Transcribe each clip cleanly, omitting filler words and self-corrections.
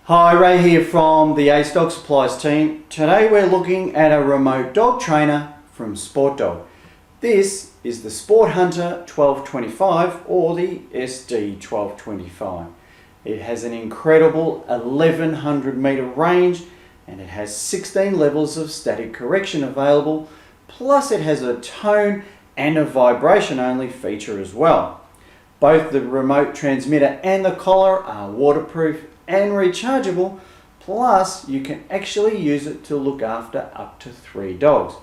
Hi, Ray here from the Dog Supplies team. Today we're looking at a remote dog trainer from SportDog. This is the Sport Hunter 1225 or the SD-1225. It has an incredible 1100 meter range and it has 16 levels of static correction available, plus it has a tone and a vibration only feature as well. Both the remote transmitter and the collar are waterproof and rechargeable, plus you can actually use it to look after up to 3 dogs.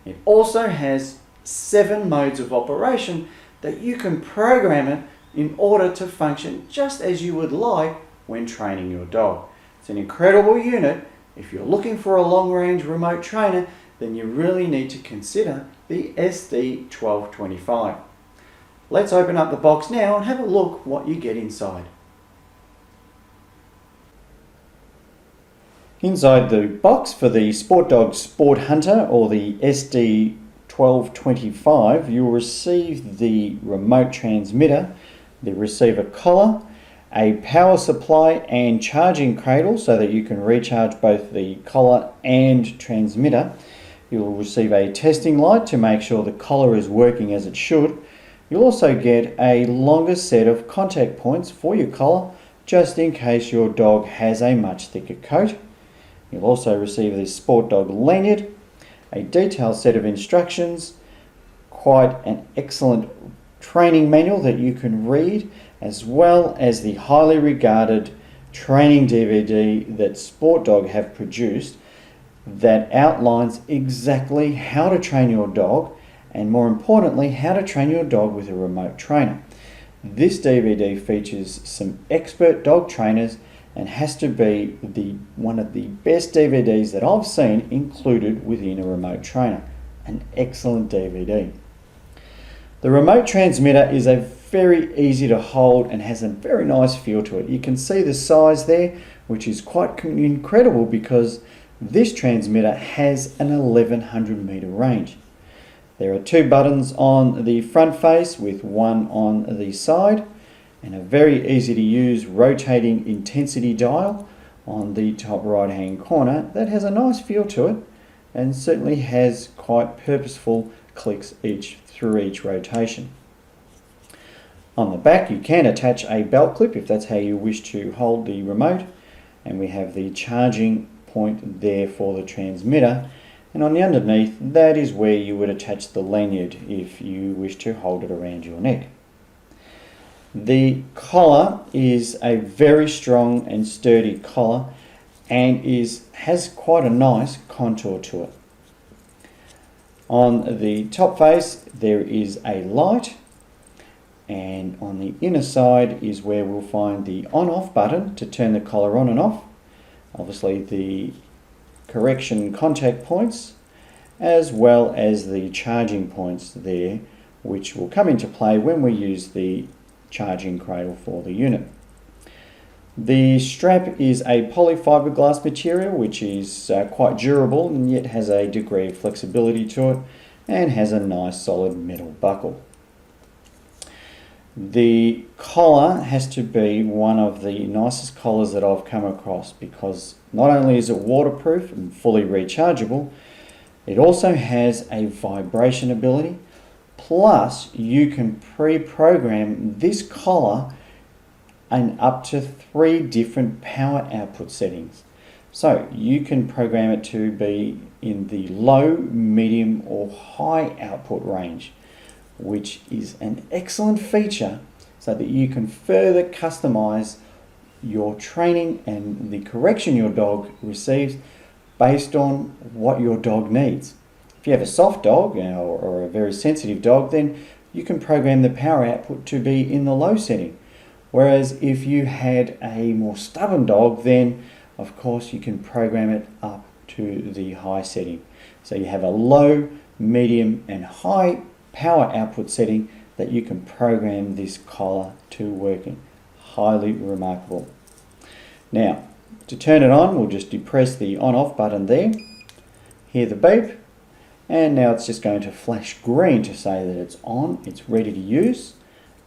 It also has 7 modes of operation that you can program it in order to function just as you would like when training your dog. It's an incredible unit. If you're looking for a long-range remote trainer, then you really need to consider the SD-1225. Let's open up the box now and have a look what you get inside. Inside the box for the SportDog Sport Hunter or the SD-1225, you'll receive the remote transmitter, the receiver collar, a power supply and charging cradle so that you can recharge both the collar and transmitter. You'll receive a testing light to make sure the collar is working as it should. You'll also get a longer set of contact points for your collar just in case your dog has a much thicker coat. You'll also receive the SportDog lanyard, a detailed set of instructions, quite an excellent training manual that you can read, as well as the highly regarded training DVD that SportDog have produced that outlines exactly how to train your dog and, more importantly, how to train your dog with a remote trainer. This DVD features some expert dog trainers and has to be one of the best DVDs that I've seen included within a remote trainer. An excellent DVD. The remote transmitter is a very easy to hold and has a very nice feel to it. You can see the size there, which is quite incredible because this transmitter has an 1100 meter range. There are 2 buttons on the front face with one on the side, and a very easy to use rotating intensity dial on the top right hand corner that has a nice feel to it and certainly has quite purposeful clicks through each rotation. On the back you can attach a belt clip if that's how you wish to hold the remote, and we have the charging point there for the transmitter, and on the underneath that is where you would attach the lanyard if you wish to hold it around your neck. The collar is a very strong and sturdy collar and has quite a nice contour to it. On the top face there is a light, and on the inner side is where we'll find the on-off button to turn the collar on and off. Obviously the correction contact points as well as the charging points there, which will come into play when we use the charging cradle for the unit. The strap is a polyfiberglass material which is quite durable and yet has a degree of flexibility to it and has a nice solid metal buckle. The collar has to be one of the nicest collars that I've come across because not only is it waterproof and fully rechargeable, it also has a vibration ability. Plus, you can pre-program this collar in up to 3 different power output settings. So you can program it to be in the low, medium or high output range, which is an excellent feature so that you can further customize your training and the correction your dog receives based on what your dog needs. If you have a soft dog or a very sensitive dog, then you can program the power output to be in the low setting. Whereas if you had a more stubborn dog, then of course you can program it up to the high setting. So you have a low, medium and high power output setting that you can program this collar to working. Highly remarkable. Now, to turn it on, we'll just depress the on-off button there, hear the beep, and now it's just going to flash green to say that it's on, it's ready to use,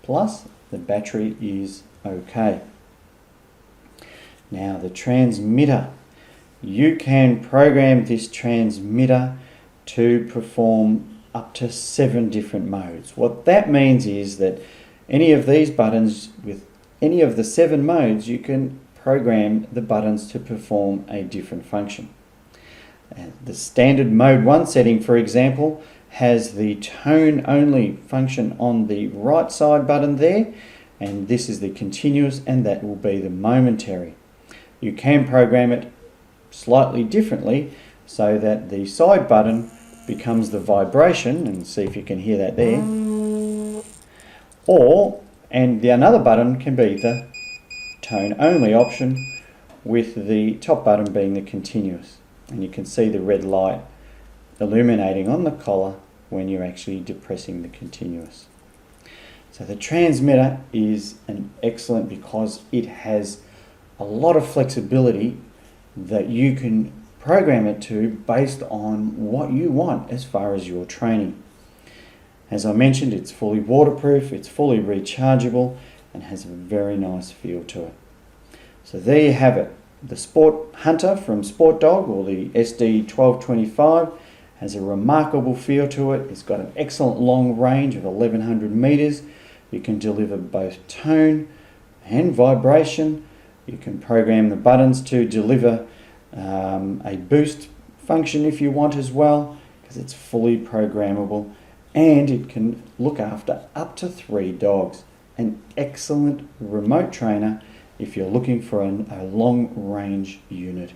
plus the battery is okay. Now the transmitter. You can program this transmitter to perform up to 7 different modes. What that means is that any of these buttons with any of the 7 modes, you can program the buttons to perform a different function. The standard mode 1 setting, for example, has the tone only function on the right side button there, and this is the continuous, and that will be the momentary. You can program it slightly differently so that the side button becomes the vibration, and see if you can hear that there, and another button can be the tone only option, with the top button being the continuous. And you can see the red light illuminating on the collar when you're actually depressing the continuous. So the transmitter is an excellent because it has a lot of flexibility that you can program it to based on what you want as far as your training. As I mentioned, it's fully waterproof, it's fully rechargeable, and has a very nice feel to it. So there you have it. The Sport Hunter from SportDog, or the SD-1225, has a remarkable feel to it. It's got an excellent long range of 1100 meters. You can deliver both tone and vibration. You can program the buttons to deliver a boost function if you want as well, because it's fully programmable, and it can look after up to 3 dogs. An excellent remote trainer if you're looking for a long range unit.